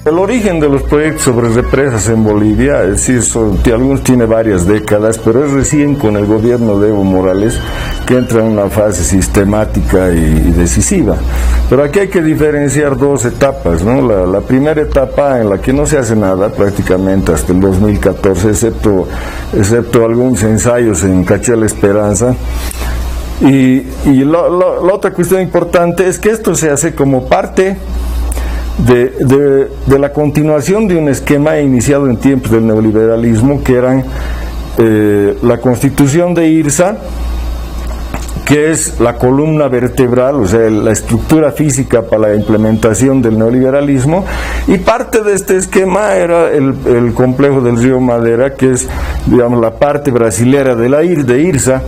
El origen de los proyectos sobre represas en Bolivia, es decir, algunos tiene varias décadas, pero es recién con el gobierno de Evo Morales que entra en una fase sistemática y decisiva. Pero aquí hay que diferenciar dos etapas, ¿no? La primera etapa en la que no se hace nada prácticamente hasta el 2014, excepto algunos ensayos en Caché la Esperanza. Y la otra cuestión importante es que esto se hace como parte de la continuación de un esquema iniciado en tiempos del neoliberalismo, que eran la constitución de IRSA, que es la columna vertebral, o sea, la estructura física para la implementación del neoliberalismo, y parte de este esquema era el complejo del río Madera, que es, digamos, la parte brasilera de IRSA.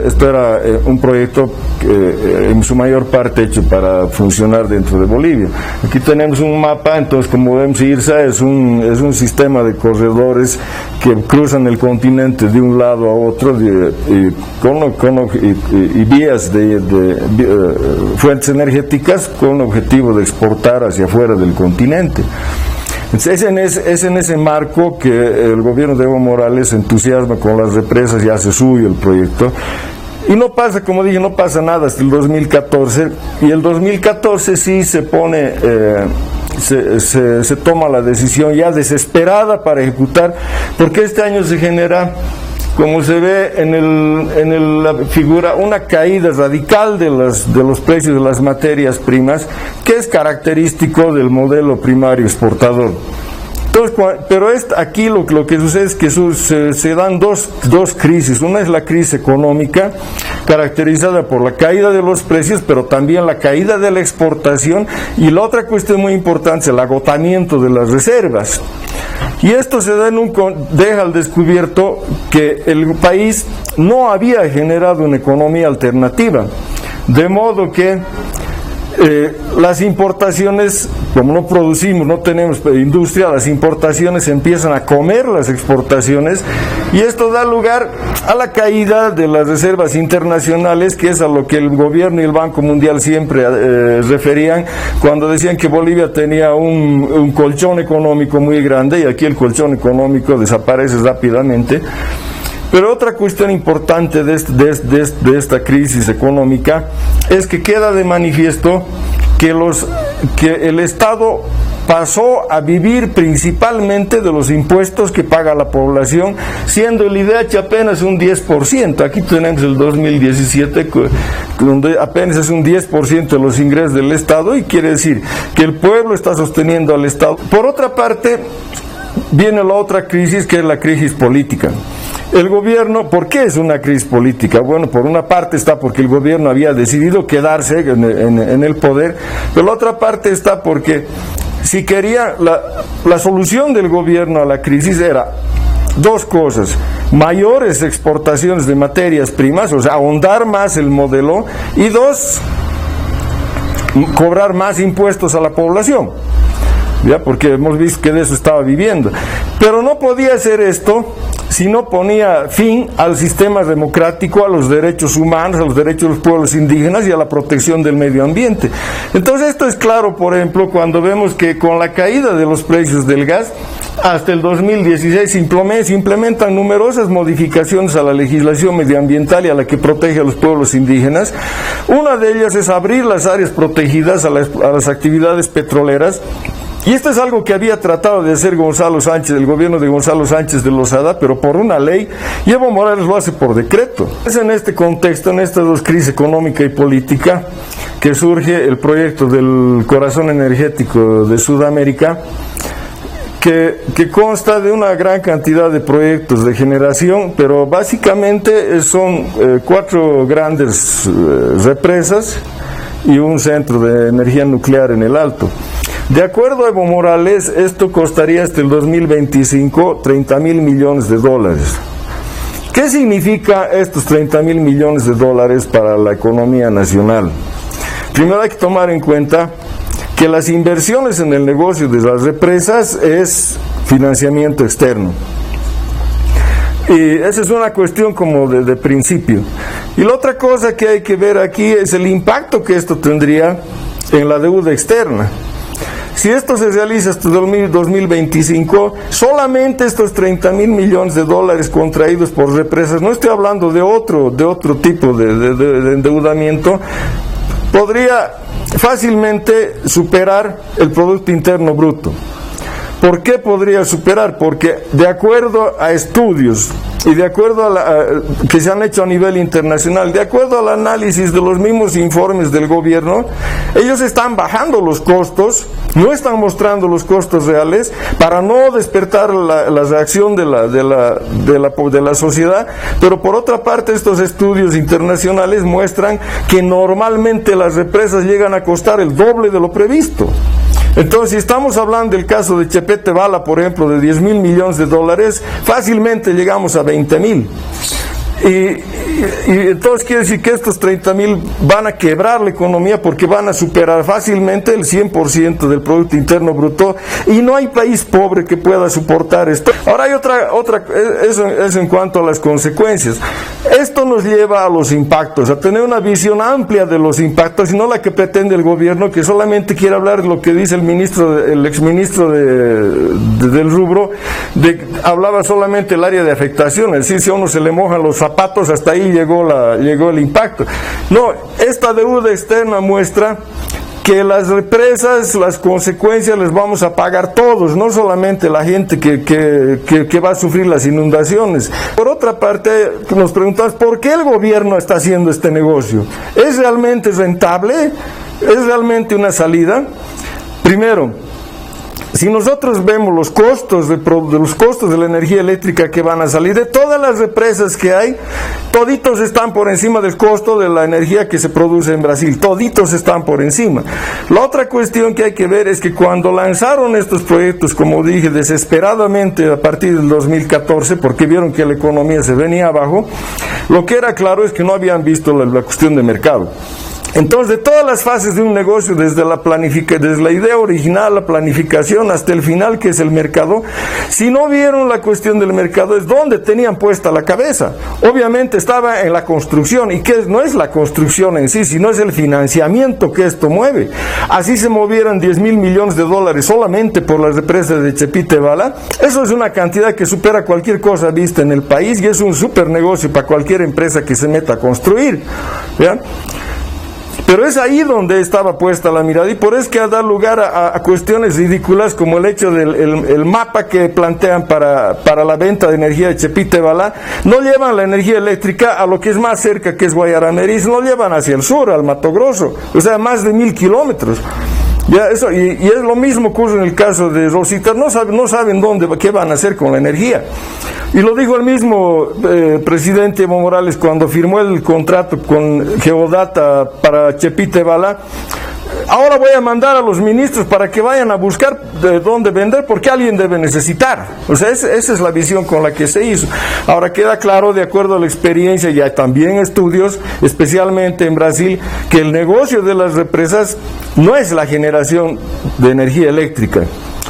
Esto era un proyecto en su mayor parte hecho para funcionar dentro de Bolivia. Aquí tenemos un mapa, entonces como vemos, IRSA es un sistema de corredores que cruzan el continente de un lado a otro y vías de fuentes energéticas con objetivo de exportar hacia afuera del continente. Es en ese marco que el gobierno de Evo Morales se entusiasma con las represas y hace suyo el proyecto. Y no pasa, como dije, no pasa nada hasta el 2014, y el 2014 sí se pone, se toma la decisión ya desesperada para ejecutar, porque este año se genera, como se ve en la figura, una caída radical de los precios de las materias primas, que es característico del modelo primario exportador. Entonces, pero aquí lo que sucede es que se dan dos crisis. Una es la crisis económica, caracterizada por la caída de los precios, pero también la caída de la exportación, y la otra cuestión muy importante es el agotamiento de las reservas. Y esto se da deja al descubierto que el país no había generado una economía alternativa, de modo que las importaciones, como no producimos, no tenemos industria, las importaciones empiezan a comer las exportaciones, y esto da lugar a la caída de las reservas internacionales, que es a lo que el gobierno y el Banco Mundial siempre referían cuando decían que Bolivia tenía un colchón económico muy grande, y aquí el colchón económico desaparece rápidamente. Pero otra cuestión importante de esta crisis económica es que queda de manifiesto que el Estado pasó a vivir principalmente de los impuestos que paga la población, siendo el IDH apenas un 10%. Aquí tenemos el 2017, donde apenas es un 10% de los ingresos del Estado, y quiere decir que el pueblo está sosteniendo al Estado. Por otra parte, viene la otra crisis, que es la crisis política. El gobierno, ¿por qué es una crisis política? Bueno, por una parte está porque el gobierno había decidido quedarse en el poder, pero la otra parte está porque si quería, la solución del gobierno a la crisis era dos cosas: mayores exportaciones de materias primas, o sea, ahondar más el modelo, y dos, cobrar más impuestos a la población. ¿Ya? Porque hemos visto que de eso estaba viviendo. Pero no podía hacer esto si no ponía fin al sistema democrático, a los derechos humanos, a los derechos de los pueblos indígenas y a la protección del medio ambiente. Entonces esto es claro, por ejemplo, cuando vemos que con la caída de los precios del gas, hasta el 2016 se implementan numerosas modificaciones a la legislación medioambiental y a la que protege a los pueblos indígenas. Una de ellas es abrir las áreas protegidas a las actividades petroleras. Y esto es algo que había tratado de hacer Gonzalo Sánchez, el gobierno de Gonzalo Sánchez de Lozada, pero por una ley, y Evo Morales lo hace por decreto. Es en este contexto, en estas dos crisis económica y política, que surge el proyecto del corazón energético de Sudamérica, que consta de una gran cantidad de proyectos de generación, pero básicamente son 4 grandes represas y un centro de energía nuclear en el Alto. De acuerdo a Evo Morales, esto costaría hasta el 2025 $30.000 millones. ¿Qué significa estos $30.000 millones para la economía nacional? Primero hay que tomar en cuenta que las inversiones en el negocio de las represas es financiamiento externo. Y esa es una cuestión como de principio. Y la otra cosa que hay que ver aquí es el impacto que esto tendría en la deuda externa. si esto se realiza hasta 2025, solamente estos 30.000 millones de dólares contraídos por represas, no estoy hablando de otro tipo de endeudamiento, podría fácilmente superar el Producto Interno Bruto. ¿Por qué podría superar? Porque de acuerdo a estudios y de acuerdo que se han hecho a nivel internacional, de acuerdo al análisis de los mismos informes del gobierno, ellos están bajando los costos, no están mostrando los costos reales para no despertar la reacción de la sociedad, pero por otra parte estos estudios internacionales muestran que normalmente las represas llegan a costar el doble de lo previsto. Entonces, si estamos hablando del caso de Chepete Bala, por ejemplo, de 10.000 millones de dólares, fácilmente llegamos a 20.000. Y entonces quiere decir que estos 30.000 van a quebrar la economía porque van a superar fácilmente el 100% del Producto Interno Bruto y no hay país pobre que pueda soportar esto. Ahora hay eso en cuanto a las consecuencias. Esto nos lleva a los impactos, a tener una visión amplia de los impactos y no la que pretende el gobierno, que solamente quiere hablar de lo que dice el exministro del rubro, hablaba solamente del área de afectación, es decir, si a uno se le mojan los zapatos, hasta ahí llegó el impacto. No, esta deuda externa muestra que las represas, las consecuencias les vamos a pagar todos, no solamente la gente que va a sufrir las inundaciones. Por otra parte, nos preguntamos, ¿por qué el gobierno está haciendo este negocio? ¿Es realmente rentable? ¿Es realmente una salida? Primero, si nosotros vemos los costos de la energía eléctrica que van a salir, de todas las represas que hay, toditos están por encima del costo de la energía que se produce en Brasil, toditos están por encima. La otra cuestión que hay que ver es que cuando lanzaron estos proyectos, como dije, desesperadamente a partir del 2014, porque vieron que la economía se venía abajo, lo que era claro es que no habían visto la cuestión de mercado. Entonces, de todas las fases de un negocio, desde la idea original, la planificación, hasta el final, que es el mercado, si no vieron la cuestión del mercado, es donde tenían puesta la cabeza. Obviamente estaba en la construcción, y que no es la construcción en sí, sino es el financiamiento que esto mueve. Así se movieran 10.000 millones de dólares solamente por las represas de Chepite Bala, eso es una cantidad que supera cualquier cosa vista en el país, y es un super negocio para cualquier empresa que se meta a construir. ¿Ya? Pero es ahí donde estaba puesta la mirada, y por eso es que ha dado lugar a cuestiones ridículas como el hecho del mapa que plantean para la venta de energía de Chepite Bala. No llevan la energía eléctrica a lo que es más cerca, que es Guayarameriz, no llevan hacia el sur, al Mato Grosso, o sea, más de 1.000 kilómetros. Ya, eso, y es lo mismo ocurre en el caso de Rosita, no saben qué van a hacer con la energía. Y lo dijo el mismo presidente Evo Morales cuando firmó el contrato con Geodata para Chepite Bala. Ahora voy a mandar a los ministros para que vayan a buscar de dónde vender, porque alguien debe necesitar. O sea, esa es la visión con la que se hizo. Ahora queda claro, de acuerdo a la experiencia, y hay también estudios, especialmente en Brasil, que el negocio de las represas no es la generación de energía eléctrica,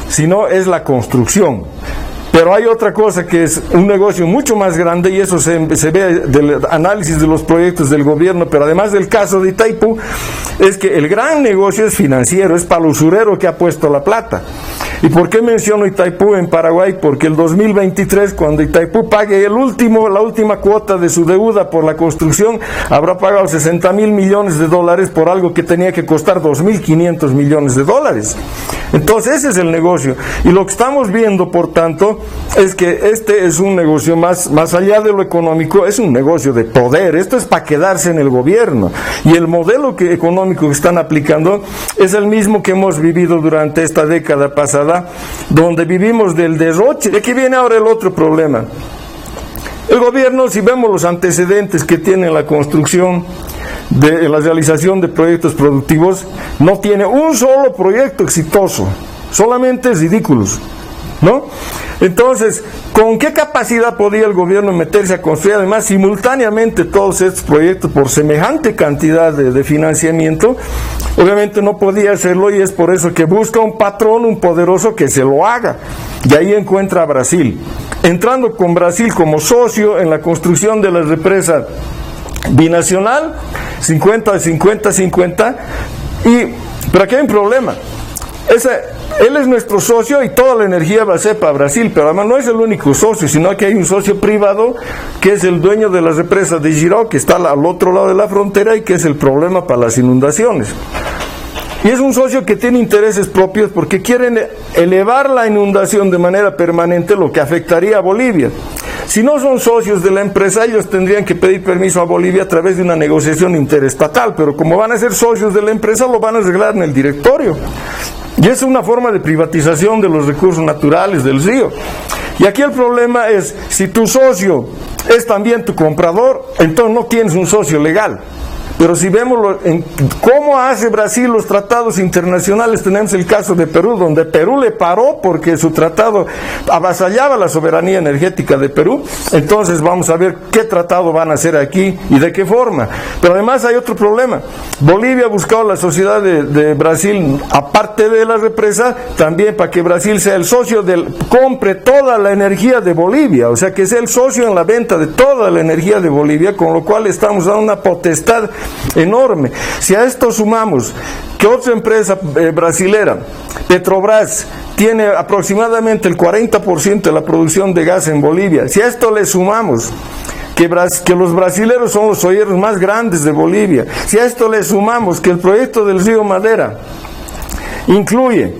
sino es la construcción. Pero hay otra cosa que es un negocio mucho más grande, y eso se ve del análisis de los proyectos del gobierno, pero además del caso de Itaipú, es que el gran negocio es financiero, es para el usurero que ha puesto la plata. ¿Y por qué menciono Itaipú en Paraguay? Porque el 2023, cuando Itaipú pague la última cuota de su deuda por la construcción, habrá pagado 60.000 millones de dólares por algo que tenía que costar 2.500 millones de dólares. Entonces ese es el negocio. Y lo que estamos viendo, por tanto, es que este es un negocio más allá de lo económico, es un negocio de poder. Esto es para quedarse en el gobierno. Y el modelo económico que están aplicando es el mismo que hemos vivido durante esta década pasada, donde vivimos del derroche. Y aquí viene ahora el otro problema. El gobierno, si vemos los antecedentes que tiene la construcción, de la realización de proyectos productivos, no tiene un solo proyecto exitoso, solamente ridículos, ¿no? Entonces, ¿con qué capacidad podía el gobierno meterse a construir además simultáneamente todos estos proyectos por semejante cantidad de financiamiento? Obviamente no podía hacerlo, y es por eso que busca un patrón, un poderoso que se lo haga, y ahí encuentra a Brasil, entrando con Brasil como socio en la construcción de la represa binacional, 50-50-50, pero aquí hay un problema. Él es nuestro socio y toda la energía va a ser para Brasil, pero además no es el único socio, sino que hay un socio privado que es el dueño de la represa de Jirau, que está al otro lado de la frontera y que es el problema para las inundaciones. Y es un socio que tiene intereses propios porque quieren elevar la inundación de manera permanente, lo que afectaría a Bolivia. Si no son socios de la empresa, ellos tendrían que pedir permiso a Bolivia a través de una negociación interestatal, pero como van a ser socios de la empresa, lo van a arreglar en el directorio. Y es una forma de privatización de los recursos naturales del río. Y aquí el problema es, si tu socio es también tu comprador, entonces no tienes un socio legal. Pero si vemos cómo hace Brasil los tratados internacionales, tenemos el caso de Perú, donde Perú le paró porque su tratado avasallaba la soberanía energética de Perú. Entonces vamos a ver qué tratado van a hacer aquí y de qué forma. Pero además hay otro problema. Bolivia ha buscado la sociedad de Brasil, aparte de la represa, también para que Brasil sea el socio compre toda la energía de Bolivia, o sea que sea el socio en la venta de toda la energía de Bolivia, con lo cual estamos dando una potestad enorme. Si a esto sumamos que otra empresa brasilera, Petrobras, tiene aproximadamente el 40% de la producción de gas en Bolivia, si a esto le sumamos que los brasileros son los olleros más grandes de Bolivia, si a esto le sumamos que el proyecto del río Madera incluye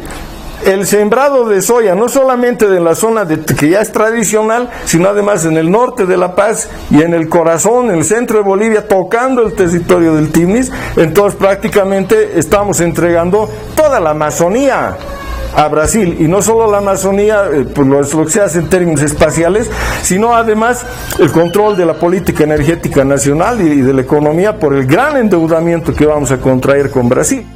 el sembrado de soya, no solamente de la zona que ya es tradicional, sino además en el norte de La Paz y en el corazón, en el centro de Bolivia, tocando el territorio del Timnis, entonces prácticamente estamos entregando toda la Amazonía a Brasil, y no solo la Amazonía, pues lo que se hace en términos espaciales, sino además el control de la política energética nacional y de la economía por el gran endeudamiento que vamos a contraer con Brasil.